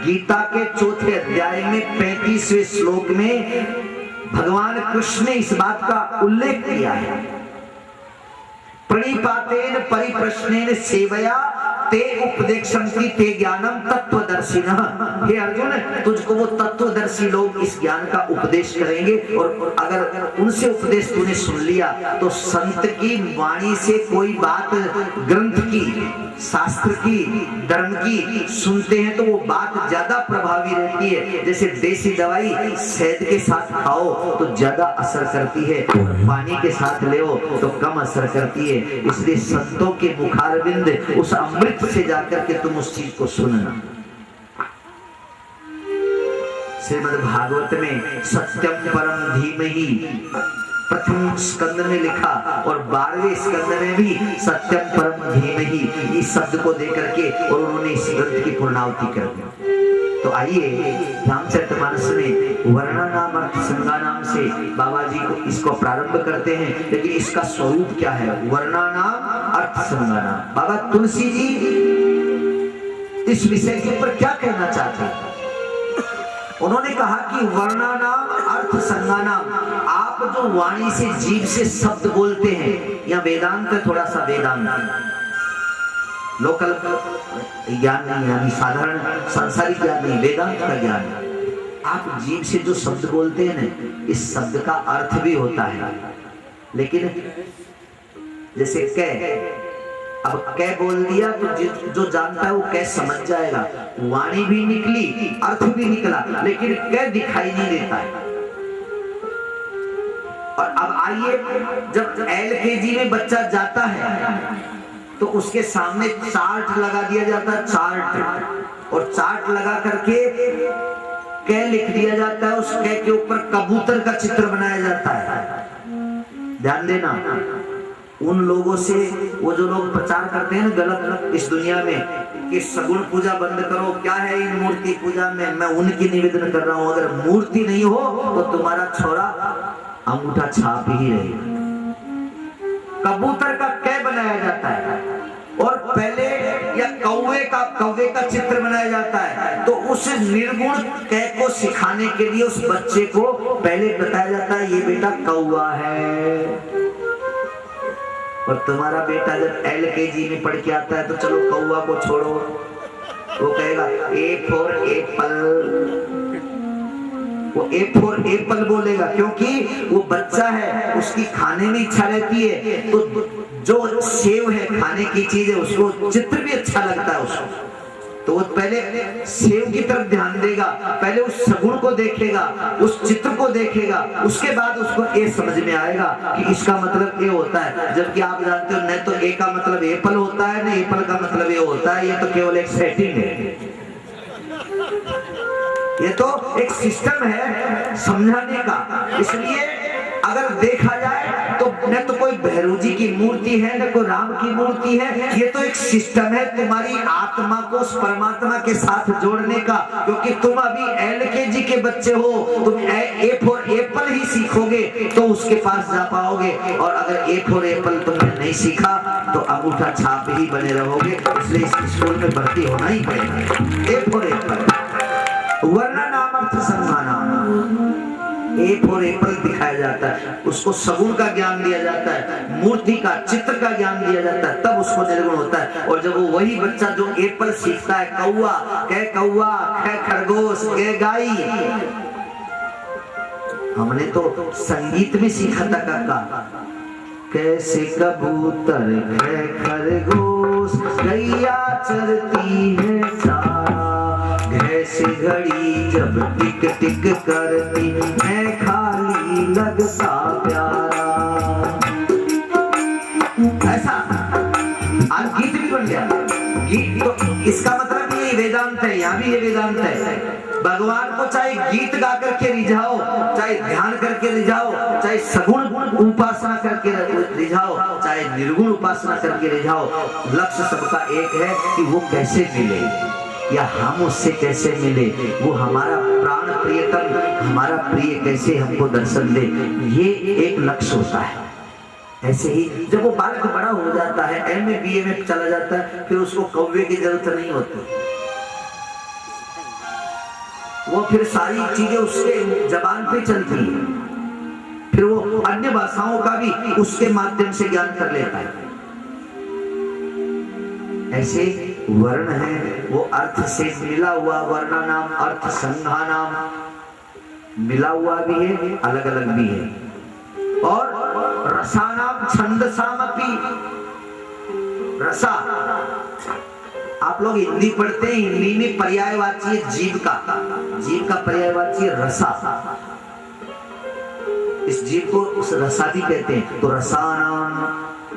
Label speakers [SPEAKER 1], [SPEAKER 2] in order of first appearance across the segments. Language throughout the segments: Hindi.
[SPEAKER 1] गीता के चौथे अध्याय में 35वें श्लोक में भगवान कृष्ण ने इस बात का उल्लेख किया है। प्रणिपातेन परिप्रश्नेन सेवया ते उपदेक्षन्ति ते ज्ञानम तत्वदर्शिनः। हे अर्जुन, तुझको वो तत्वदर्शी लोग इस ज्ञान का उपदेश करेंगे, और अगर उनसे उपदेश तूने सुन लिया तो संत की वाणी से कोई बात ग्रंथ की, शास्त्र की, धर्म की सुनते हैं तो वो बात ज्यादा प्रभावी रहती है। जैसे देसी दवाई शहद के साथ खाओ तो ज्यादा असर करती है, पानी के साथ ले तो कम असर करती है। इसलिए संतों के मुखारविंद उस अमृत से जाकर के तुम उस चीज को सुनना। श्रीमद् भागवत में सत्यम परम धीमहि प्रथम स्कंद में लिखा, और 12वें स्कंद में भी सत्यम परम धीमहि इस शब्द को देकर के और उन्होंने इस ग्रंथ की पूर्णाहुति कर दी। तो आइए रामचरितमानस में वर्णा नाम अर्थ संज्ञा नाम से बाबा जी को इसको प्रारंभ करते हैं। लेकिन इसका स्वरूप क्या है? वर्णा नाम अर्थ संज्ञा नाम। बाबा तुलसी जी इस विषय के ऊपर क्या कहना चाहते हैं? उन्होंने कहा कि वर्णा नाम अर्थ संज्ञा नाम, आप जो वाणी से जीभ से शब्द बोलते हैं, या वेदांत है, थोड़ा सा वेदांत लोकल ज्ञान नहीं, यानी साधारण सांसारिक ज्ञान नहीं, वेदांत का ज्ञान। आप जीभ से जो शब्द बोलते हैं ना, इस शब्द का अर्थ भी होता है। लेकिन जैसे कै, अब कै बोल दिया तो जो जानता है वो कै समझ जाएगा, वाणी भी निकली, अर्थ भी निकला, लेकिन कै दिखाई नहीं देता है। और अब आइए, जब LKG में बच्चा जाता है तो उसके सामने चार्ट लगा दिया जाता है, चार्ट, और चार्ट लगा करके कै लिख दिया जाता है। उस कै के ऊपर कबूतर का चित्र बनाया जाता है। ध्यान देना, उन लोगों से, वो जो लोग प्रचार करते हैं ना गलत इस दुनिया में कि सगुण पूजा बंद करो, क्या है इन मूर्ति पूजा में, मैं उनकी निवेदन कर रहा हूं, अगर मूर्ति नहीं हो तो तुम्हारा छोरा अंगूठा छाप ही रहेगा। कबूतर का कै बनाया जाता है, और पहले या कौवे का चित्र बनाया जाता है। तो उस निर्गुण कै को सिखाने के लिए उस बच्चे को पहले बताया जाता है, ये बेटा कौवा है। और तुम्हारा बेटा जब LKG में पढ़ के आता है तो चलो कौवा को छोड़ो, वो कहेगा A for एप्पल, वो A for एप्पल बोलेगा, क्योंकि वो बच्चा है, उसकी खाने में इच्छा रहती है। तो जो सेव है, खाने की चीज है, उसको चित्र भी अच्छा लगता है उसको, तो वो पहले सेव की तरफ ध्यान देगा, पहले उस सगुण को देखेगा, उस चित्र को देखेगा, उसके बाद उसको ए समझ में आएगा कि इसका मतलब ये होता है। जबकि आप जानते हो न तो ए का मतलब एप्पल होता है, न एप्पल का मतलब ये होता है, ये तो केवल एक सेटिंग है, ये तो एक सिस्टम है समझाने का। इसलिए अगर देखा जाए तो न तो कोई भैरव जी की मूर्ति है, न कोई राम की मूर्ति है, ये तो एक सिस्टम है तुम्हारी आत्मा को उस परमात्मा के साथ जोड़ने का। क्योंकि तुम अभी LKG के बच्चे हो, तुम A for एप्पल ही सीखोगे तो उसके पास जा पाओगे, और अगर A for एप्पल तुमने नहीं सीखा तो अंगूठा छाप ही बने रहोगे। इसलिए इस स्कूल में भर्ती होना ही पड़ेगा। A for एप्पल, वर्णा नाम अर्थ संज्ञा नाम, A for एप्पल दिखाया जाता है, उसको सगुण का ज्ञान दिया जाता है, मूर्ति का, चित्र का ज्ञान दिया जाता है, तब उसको निर्गुण होता है। और जब वो वही बच्चा जो एप्पल सीखता है, कौवा, कै कौवा, कै खरगोश, कै गाय, हमने तो संगीत में सीखा था काका, कैसे कबूतर, कै खरगोश, गैया चरती है चारा, ऐसे घड़ी जब टिक टिक करती है, खाली लगता प्यारा। ऐसा आज गीत भी बन गया। गीत तो इसका मतलब ये वेदांत है, यहाँ भी ये वेदांत है। भगवान को चाहे गीत गा करके रिझाओ, चाहे ध्यान करके रिझाओ, चाहे सगुण उपासना करके रिझाओ, चाहे निर्गुण उपासना करके रिझाओ, लक्ष्य सबका एक है कि वो कैसे मिले, या हम उससे कैसे मिले, वो हमारा प्राण प्रियतम, हमारा प्रिय कैसे हमको दर्शन दे, ये एक लक्ष्य होता है। ऐसे ही जब वो बालक बड़ा हो जाता है, MA BA में चला जाता है, फिर उसको कौवे की जरूरत नहीं होती। वो फिर सारी चीजें उसके जबान पे चलती है, फिर वो अन्य भाषाओं का भी उसके माध्यम से ज्ञान कर लेता है। ऐसे वर्ण है, वो अर्थ से मिला हुआ वर्णा नाम, अर्थ संघा नाम, मिला हुआ भी है, अलग अलग भी है। और रसानाम छंदसामपि, रसा आप लोग हिंदी पढ़ते हैं, हिंदी में पर्यायवाची है जीव का पर्यायवाची है रसा। इस जीव को रसा भी कहते हैं। तो रसानाम,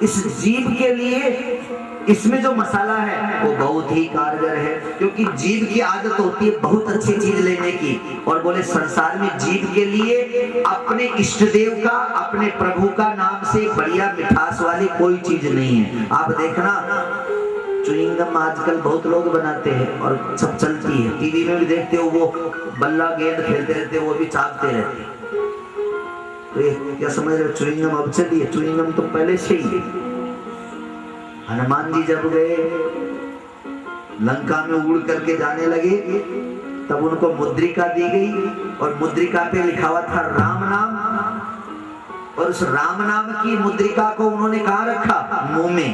[SPEAKER 1] इस जीव के लिए इसमें जो मसाला है वो बहुत ही कारगर है, क्योंकि जीव की आदत होती है बहुत अच्छी चीज लेने की। और बोले संसार में जीव के लिए अपने इष्ट देव का, अपने प्रभु का नाम से बढ़िया मिठास वाली कोई चीज नहीं है। आप देखना च्युइंगम आजकल बहुत लोग बनाते हैं और सब चलती है, टीवी में भी देखते हो, वो बल्ला गेंद खेलते रहते, वो भी चाटते रहते। तो ये क्या समझ रहे हो, च्युइंगम अब चली है? च्युइंगम तो पहले से ही। हनुमान जी जब गए लंका में उड़ करके जाने लगे, तब उनको मुद्रिका दी गई और मुद्रिका पे लिखा हुआ था राम नाम। और उस राम नाम की मुद्रिका को उन्होंने कहाँ रखा? मुंह में।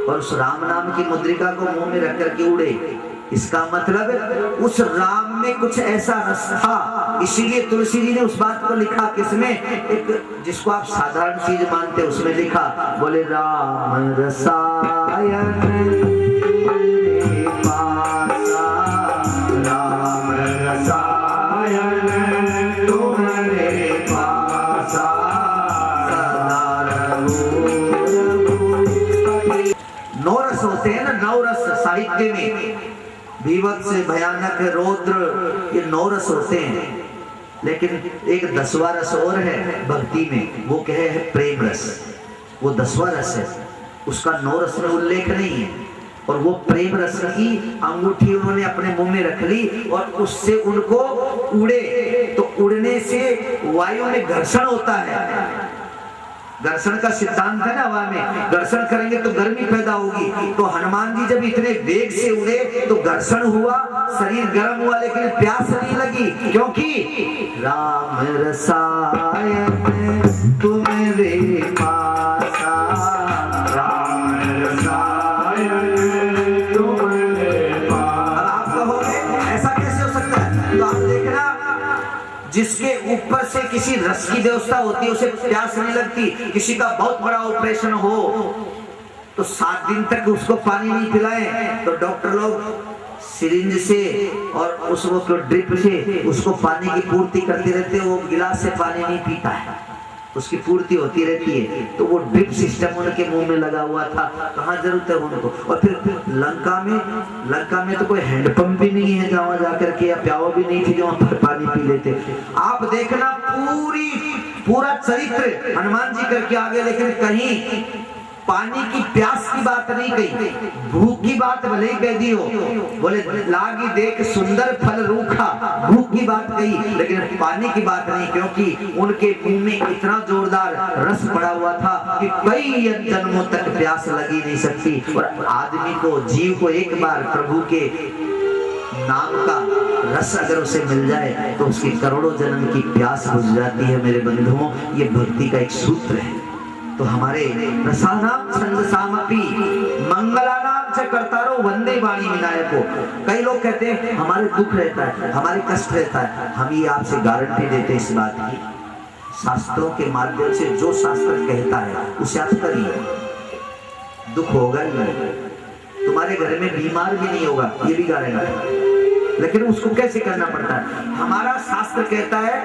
[SPEAKER 1] और उस राम नाम की मुद्रिका को मुंह में रख करके उड़े। इसका मतलब उस राम में कुछ ऐसा रस था, इसीलिए तुलसी जी ने उस बात को लिखा किसमें, एक जिसको आप साधारण चीज मानते उसमें लिखा, बोले राम रसायन पासा, राम रसायन तुम्हारे पासा, नौ रस होते हैं ना, 9 रस साहित्य में, भीभत्स, भयानक, रौद्र, ये 9 रस होते हैं। लेकिन एक 10वां रस और है भक्ति में, वो क्या है? प्रेम रस। वो 10वां रस है, उसका 9 रस में उल्लेख नहीं है। और वो प्रेम रस की अंगूठी उन्होंने अपने मुंह में रख ली और उससे उनको उड़े। तो उड़ने से वायु में घर्षण होता है, घर्षण का सिद्धांत है ना, हवा में घर्षण करेंगे तो गर्मी पैदा होगी। तो हनुमान जी जब इतने वेग से उड़े तो घर्षण हुआ, शरीर गर्म हुआ, लेकिन प्यास नहीं लगी, क्योंकि राम रसायन तुम्हारे पासा, राम रसायन तुम्हारे पासा। अब आप कहोगे ऐसा कैसे हो सकता है? तो आप देखना, जिसके ऊपर से किसी रस की व्यवस्था होती है उसे प्यास नहीं लगती। किसी का बहुत बड़ा ऑपरेशन हो तो 7 दिन तक उसको पानी नहीं पिलाएं, तो डॉक्टर लोग सिरिंज से और उसको ड्रिप से उसको पानी की पूर्ति करते रहते हैं। वो गिलास से पानी नहीं पीता है, उसकी पूर्ति होती रहती है। तो वो ड्रिप सिस्टम उनके मुंह में लगा हुआ था, कहाँ जरूरत है उनको। और फिर लंका में तो कोई हैंडपंप भी नहीं है जहाँ जाकर के, या प्यावा भी नहीं थी जहाँ पर पानी पी लेते। आप देखना पूरा चरित्र हनुमान जी करके आगे, लेकिन कहीं पानी की प्यास की बात नहीं कही, भूख की बात भले ही कह दी हो, बोले लागी देख सुंदर फल रूखा, भूख की बात कही, लेकिन पानी की बात नहीं, क्योंकि उनके मुंह में इतना जोरदार रस पड़ा हुआ था कि कई जन्मों तक प्यास लगी नहीं सकती। और आदमी को, जीव को एक बार प्रभु के नाम का रस अगर उसे मिल जाए तो उसकी करोड़ों जन्म की प्यास बुझ जाती है। मेरे बंधुओं, ये भक्ति का एक सूत्र है। तो हमारे रसानाम छंदसामपि मंगलानाम च कर्तारो वंदे वाणी विनायको। कई लोग कहते हैं हमारे दुख रहता है, हमारे कष्ट रहता है, हम ये आपसे गारंटी देते हैं इस बात की, शास्त्रों के माध्यम से जो शास्त्र कहता है उसे आप करिए, दुख होगा ही नहीं, तुम्हारे घर में बीमार भी नहीं होगा, ये भी गारंटी। लेकिन उसको कैसे करना पड़ता है? हमारा शास्त्र कहता है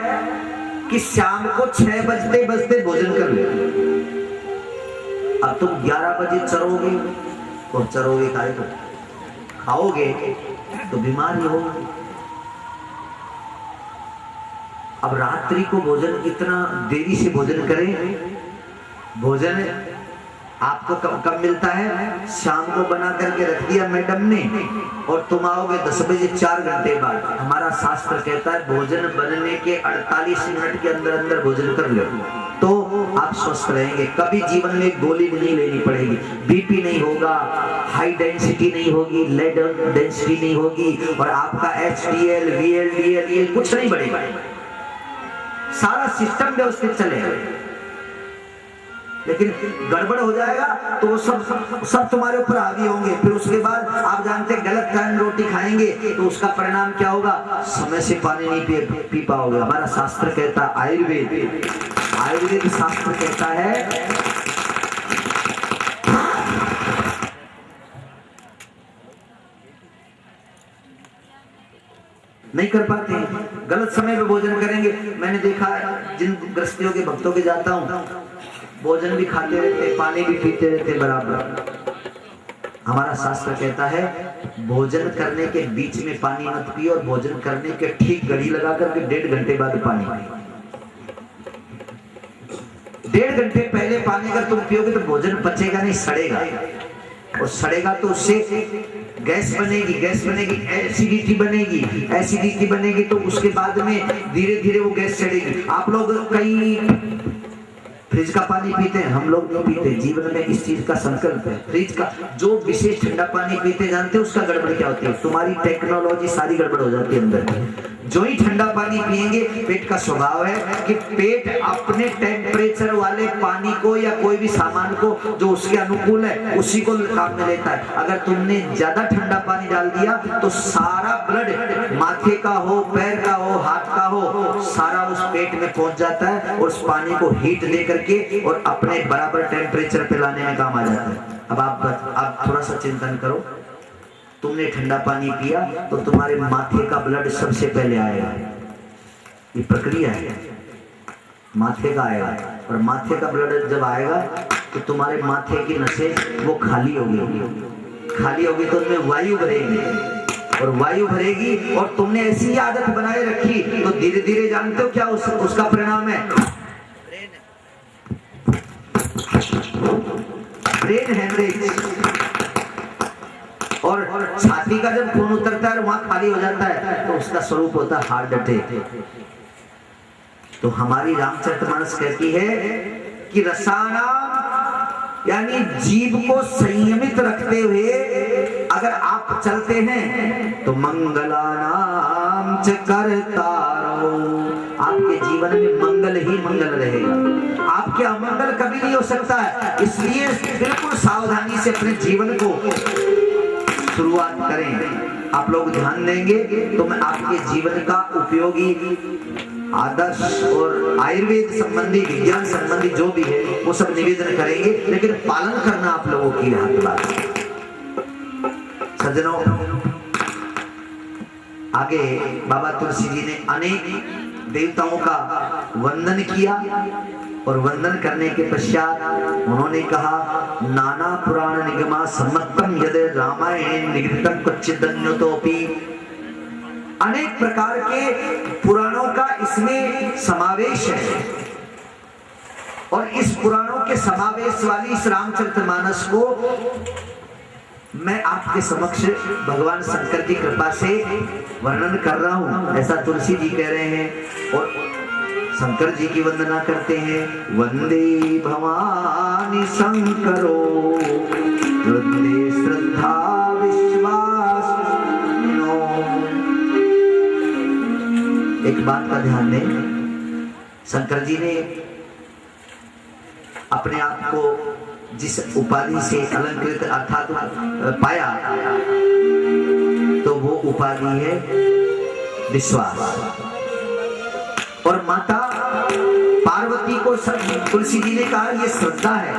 [SPEAKER 1] कि शाम को 6 बजते बजते भोजन कर लो। अब तुम 11 बजे चरोगे तो चरोगे खाए तो खाओगे तो बीमार ही होगे। अब रात्रि को भोजन इतना देरी से भोजन करें, भोजन आपको कब मिलता है? शाम को बना करके रख दिया मैडम ने और तुम आओगे 10 बजे 4 घंटे बाद। हमारा शास्त्र कहता है भोजन बनने के 48 मिनट के अंदर अंदर भोजन कर लो। तो आप आप स्वस्थ रहेंगे। कभी जीवन में गोली नहीं लेनी पड़ेगी, बीपी नहीं होगा, हाई डेंसिटी नहीं होगी, लेड डेंसिटी नहीं होगी, और आपका HDL, VLDL ये कुछ नहीं बढ़ेगा। सारा सिस्टम व्यवस्थित चलेगा। लेकिन गड़बड़ हो जाएगा तो वो सब तुम्हारे ऊपर हावी होंगे। फिर उसके बाद आप जानते हैं गलत टाइम रोटी खाएंगे तो उसका परिणाम क्या होगा, समय से पानी नहीं पी पाओगे। हमारा शास्त्र कहता है, आयुर्वेद शास्त्र कहता है नहीं कर पाते हैं, गलत समय पे भोजन करेंगे। मैंने देखा जिन गृहस्थियों के भक्तों के जाता हूं, भोजन भी खाते रहते, पानी भी पीते रहते बराबर। हमारा शास्त्र कहता है भोजन करने के बीच में पानी मत पियो, और भोजन करने के ठीक घड़ी लगा करके 1.5 घंटे बाद पानी पियो। 1.5 घंटे पहले पानी अगर तुम पियोगे तो भोजन पचेगा नहीं, सड़ेगा, और सड़ेगा तो उससे गैस बनेगी, एसिडिटी बनेगी, तो उसके बाद में धीरे धीरे वो गैस चढ़ेगी। आप लोग कई फ्रिज का पानी पीते हैं, हम लोग नहीं पीते। जीवन में इस चीज का संकल्प है, फ्रिज का जो विशेष ठंडा पानी पीते जानते हैं उसका गड़बड़ क्या होती है, तुम्हारी टेक्नोलॉजी सारी गड़बड़ हो जाती है अंदर। जो ही ठंडा पानी पिएंगे, पेट का स्वभाव है कि पेट अपने टेम्परेचर वाले पानी को या कोई भी सामान को जो उसके अनुकूल है उसी को काम में लेता है। अगर तुमने ज्यादा ठंडा पानी डाल दिया तो सारा ब्लड, माथे का हो, पैर का हो, हाथ का हो, सारा उस पेट में पहुंच जाता है और उस पानी को हीट दे करके और अपने बराबर टेम्परेचर पे लाने में काम आ जाता है। अब आप थोड़ा सा चिंतन करो, तुमने ठंडा पानी पिया तो तुम्हारे माथे का ब्लड सबसे पहले आएगा, ये प्रक्रिया है, माथे का आएगा, और माथे का ब्लड जब आएगा तो तुम्हारे माथे की नसें वो खाली होगी तो उसमें वायु भरेगी, और वायु भरेगी और तुमने ऐसी आदत बनाए रखी तो धीरे धीरे जानते हो क्या उसका परिणाम है, ब्रेन हेमरेज। और छाती का जब खून उतरता है वहां खाली हो जाता है तो उसका स्वरूप होता है हार्ट अटैक। तो हमारी रामचरितमानस कहती है कि रसाना यानी जीव को संयमित रखते हुए अगर आप चलते हैं तो मंगलानाम च करतारो, आपके जीवन में मंगल ही मंगल रहेगा, आपके अमंगल कभी नहीं हो सकता है। इसलिए बिल्कुल सावधानी से अपने जीवन को शुरुआत करें। आप लोग ध्यान देंगे तो मैं आपके जीवन का उपयोगी आदर्श और आयुर्वेद संबंधी, विज्ञान संबंधी जो भी है वो सब निवेदन करेंगे, लेकिन पालन करना आप लोगों की हाथ बात है। सज्जनों, आगे बाबा तुलसी जी ने अनेक देवताओं का वंदन किया, और वंदन करने के पश्चात उन्होंने कहा नाना पुराण निगमा सम्मतम यद रामायण निगृतम कच्चिदन्यतोपि, अनेक प्रकार के पुराणों का इसमें समावेश है, और इस पुराणों के समावेश वाली इस रामचरितमानस को मैं आपके समक्ष भगवान शंकर की कृपा से वर्णन कर रहा हूं, ऐसा तुलसी जी कह रहे हैं। और शंकर जी की वंदना करते हैं, वंदे भवानी शंकरो वंदे श्रद्धा विश्वास। एक बात का ध्यान दें, शंकर जी ने अपने आप को जिस उपाधि से अलंकृत अर्थात पाया तो वो उपाधि है विश्वास, और माता पार्वती को तुलसी जी ने कहा ये श्रद्धा है,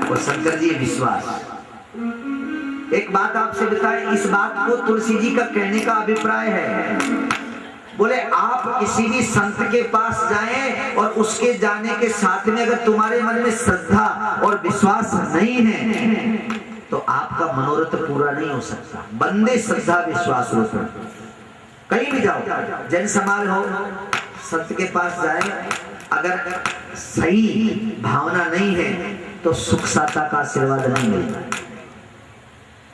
[SPEAKER 1] और शंकर जी विश्वास। एक बात आपसे बताएं, इस बात को तुलसी जी का कहने का अभिप्राय है, बोले आप किसी भी संत के पास जाएं और उसके जाने के साथ में अगर तुम्हारे मन में श्रद्धा और विश्वास नहीं है तो आपका मनोरथ पूरा नहीं हो सकता। बंदे श्रद्धा विश्वास हो, कहीं भी जाओ, जन समाज हो, संत के पास जाए, अगर सही भावना नहीं है तो सुख साता का आशीर्वाद नहीं मिलता।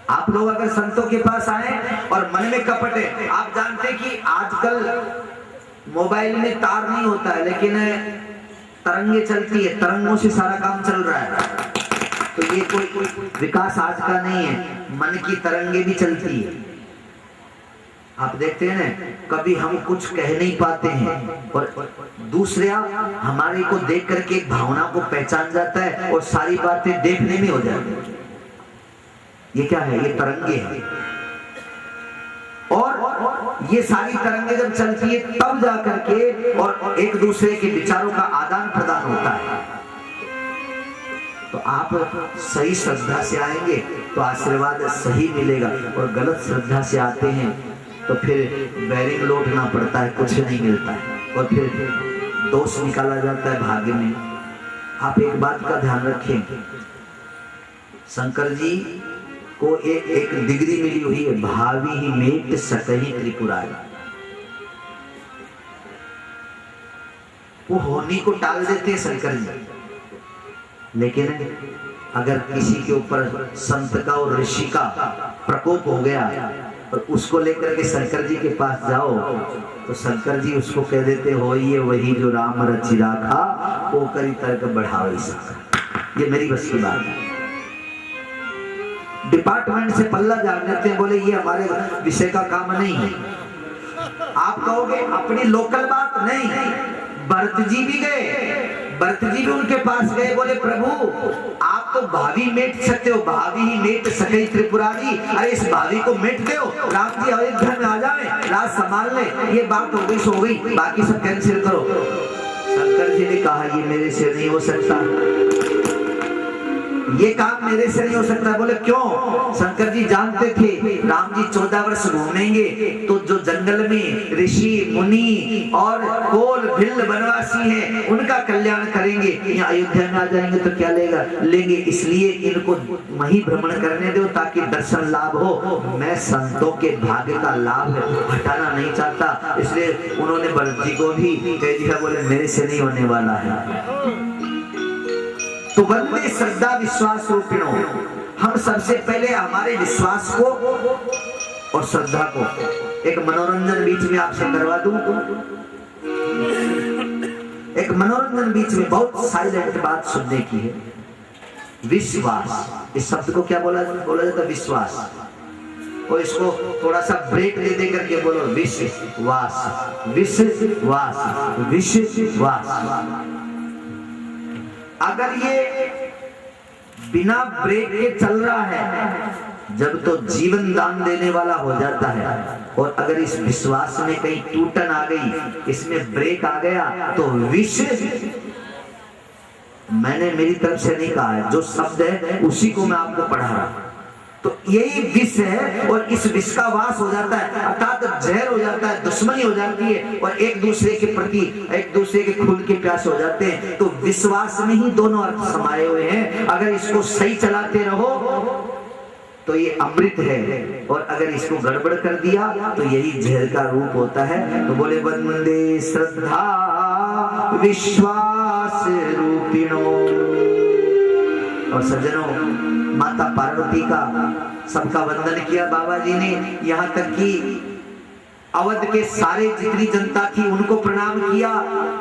[SPEAKER 1] आप लोग अगर संतों के पास आए और मन में कपट है, आप जानते कि आजकल मोबाइल में तार नहीं होता है, लेकिन तरंगे चलती है, तरंगों से सारा काम चल रहा है। तो ये कोई विकास आज का नहीं है, मन की तरंगे भी चलती है। आप देखते हैं ना, कभी हम कुछ कह नहीं पाते हैं और दूसरे हमारे को देख करके भावना को पहचान जाता है और सारी बातें देखने में हो जाती है। ये क्या है? ये तरंगे हैं। और ये सारी तरंगे जब चलती है तब जा करके और एक दूसरे के विचारों का आदान प्रदान होता है। तो आप सही श्रद्धा से आएंगे तो आशीर्वाद सही मिलेगा, और गलत श्रद्धा से आते हैं तो फिर बैरिंग लौटना पड़ता है, कुछ नहीं मिलता है, और फिर दोष निकाला जाता है भाग्य में। आप एक बात का ध्यान रखें, शंकर जी को एक डिग्री मिली हुई है, भावी ही मेट सकहि त्रिपुरारी। वो होनी को टाल देते हैं शंकर जी, लेकिन अगर किसी के ऊपर संत का और ऋषि का प्रकोप हो गया और उसको लेकर के शंकर जी के पास जाओ तो शंकर जी उसको कह देते हो, ये वही जो राम रचि राखा वो करी तर्क बढ़ावे सका। ये मेरी बस की बात है। डिपार्टमेंट से पल्ला झाड़ लेते हैं, बोले ये हमारे विषय का काम नहीं है। आप कहोगे अपनी लोकल बात नहीं। भरत जी भी गए, भरत जी भी उनके पास गए, बोले प्रभु आप तो भावी मेट सकते हो, भावी ही मेट सके त्रिपुरारी। अरे इस भावी को मेट दो, राम जी अयोध्या में आ जाए, राज संभाल ले। ये बात हो गई सो हो गई, बाकी सब कैंसिल करो। शंकर जी ने कहा ये मेरे से नहीं हो सकता, ये काम मेरे से नहीं हो सकता। बोले क्यों? शंकर जी जानते थे राम जी 14 वर्ष घूमेंगे तो जो जंगल में ऋषि मुनि और कोल भिल्ल बनवासी हैं उनका कल्याण करेंगे। यहाँ अयोध्या में आ जाएंगे तो क्या लेंगे, इसलिए इनको वहीं भ्रमण करने दो ताकि दर्शन लाभ हो। मैं संतों के भाग्य का लाभ हटाना नहीं चाहता, इसलिए उन्होंने भरत जी को भी कह दिया, बोले मेरे से नहीं होने वाला है। तो वंदे श्रद्धा विश्वास रूपिणो, हम सबसे पहले हमारे विश्वास को और श्रद्धा को एक मनोरंजन बीच में आपसे करवा दूं। एक मनोरंजन बीच में बहुत साइलेंट बात सुनने की है। विश्वास, इस शब्द को क्या बोला जाता है? विश्वास। और इसको थोड़ा सा ब्रेक दे करके बोलो, विश्वास, विश्वास, विश्वास। अगर ये बिना ब्रेक के चल रहा है जब तो जीवन दान देने वाला हो जाता है, और अगर इस विश्वास में कहीं टूटन आ गई, इसमें ब्रेक आ गया तो विष, मैंने मेरी तरफ से नहीं कहा है, जो शब्द है उसी को मैं आपको पढ़ा रहा हूं। तो यही विष है, और इस विष का वास हो जाता है, अर्थात जहर हो जाता है, दुश्मनी हो जाती है, और एक दूसरे के प्रति एक दूसरे के खून के प्यास हो जाते हैं। तो विश्वास में ही दोनों अर्थ समाये हुए हैं। अगर इसको सही चलाते रहो तो ये अमृत है, और अगर इसको गड़बड़ कर दिया तो यही जहर का रूप होता है। तो बोले वंदे श्रद्धा विश्वास रूपिणो। और सज्जनों, माता पार्वती का सबका वंदन किया बाबा जी ने, यहाँ तक कि अवध के सारे जितनी जनता थी उनको प्रणाम किया,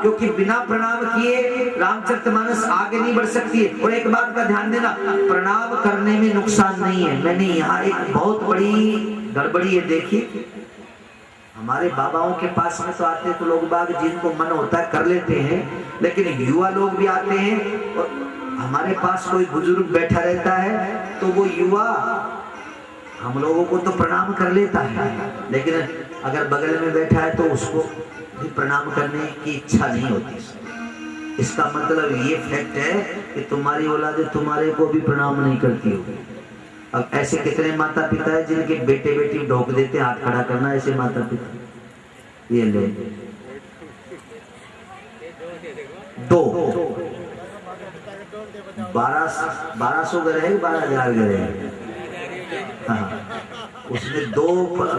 [SPEAKER 1] क्योंकि बिना प्रणाम किए रामचरितमानस आगे नहीं बढ़ सकती है। और एक बात का ध्यान देना, प्रणाम करने में नुकसान नहीं है। मैंने यहाँ एक बहुत बड़ी गड़बड़ी है देखी। हमारे बाबाओं के पास में तो आते तो लोग बाग जिनको मन होता है कर लेते हैं, लेकिन युवा लोग भी आते हैं, और हमारे पास कोई बुजुर्ग बैठा रहता है तो वो युवा हम लोगों को तो प्रणाम कर लेता है, लेकिन अगर बगल में बैठा है तो उसको भी प्रणाम करने की इच्छा नहीं होती। इसका मतलब ये फैक्ट है कि तुम्हारी औलाद तुम्हारे को भी प्रणाम नहीं करती होगी। अब ऐसे कितने माता पिता है जिनके बेटे बेटी ढोक देते, हाथ खड़ा करना, ऐसे माता पिता। ये ले 1200 घर है, 12,000 घर है। हाँ, उसमें 2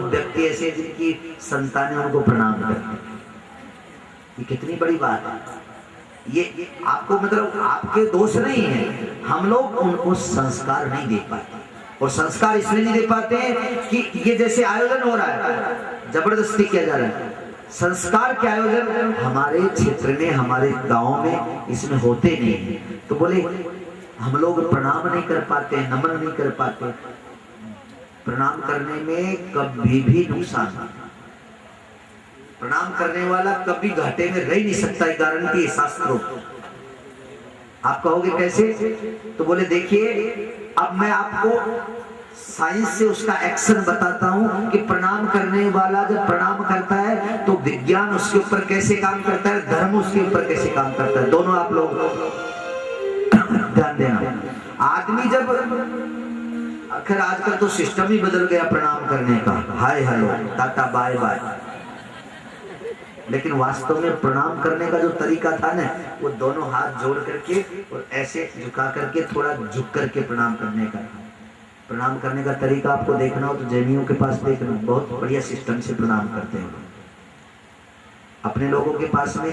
[SPEAKER 1] व्यक्ति ऐसे जिनकी संतानें उनको प्रणाम करते। ये कितनी बड़ी बात है। ये आपको मतलब आपके दोष नहीं है, हम लोग उनको संस्कार नहीं दे पाते। और संस्कार इसलिए नहीं दे पाते हैं कि ये जैसे आयोजन हो रहा है, जबरदस्ती किया जा रहा है। संस्कार के आयोजन हमारे क्षेत्र में, हमारे गांव में इसमें होते नहीं है। तो बोले हम लोग प्रणाम नहीं कर पाते, नमन नहीं कर पाते। प्रणाम करने में कभी भी नुकसान नहीं। प्रणाम करने वाला कभी घाटे में रह नहीं सकता, गारंटी है शास्त्रों। आप कहोगे कैसे? तो बोले देखिए, अब मैं आपको साइंस से उसका एक्शन बताता हूं कि प्रणाम करने वाला जब प्रणाम करता है तो विज्ञान उसके ऊपर कैसे काम करता है, धर्म उसके ऊपर कैसे काम करता है। दोनों आप लोग ध्यान देना। आदमी जब, आखिर आजकल तो सिस्टम ही बदल गया प्रणाम करने का, hi hello tata bye bye. लेकिन वास्तव में प्रणाम करने का जो तरीका था ना, वो दोनों हाथ जोड़ करके और ऐसे झुका करके, थोड़ा झुक करके प्रणाम करने का। प्रणाम करने का तरीका आपको देखना हो तो जैनियों के पास देखना, बहुत बढ़िया सिस्टम से प्रणाम करते हैं। अपने लोगों के पास में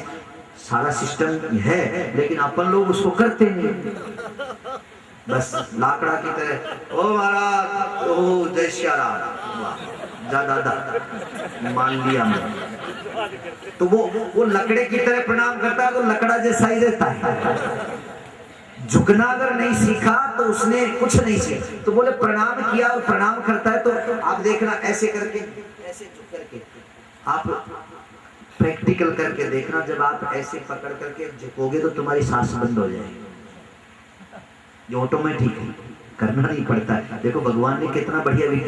[SPEAKER 1] सारा सिस्टम है, लेकिन अपन लोग उसको करते नहीं। बस लाकड़ा की तरह, ओ महाराज, ओ जय श्री राम, जा दादा मान लिया मैं। तो वो लकड़े की तरह प्रणाम करता है तो लकड़ा जैसा ही रहता है। झुकना अगर नहीं सीखा तो उसने कुछ नहीं सीखा। तो बोले प्रणाम किया और प्रणाम करता है, तो आप देखना ऐसे करके, ऐसे झुक करके, आप प्रैक्टिकल करके देखना। जब आप ऐसे पकड़ करके झुकोगे तो तुम्हारी सांस बंद हो जाएगी, जो ऑटोमेटिक है, करना नहीं पड़ता है। देखो भगवान ने कितना बढ़िया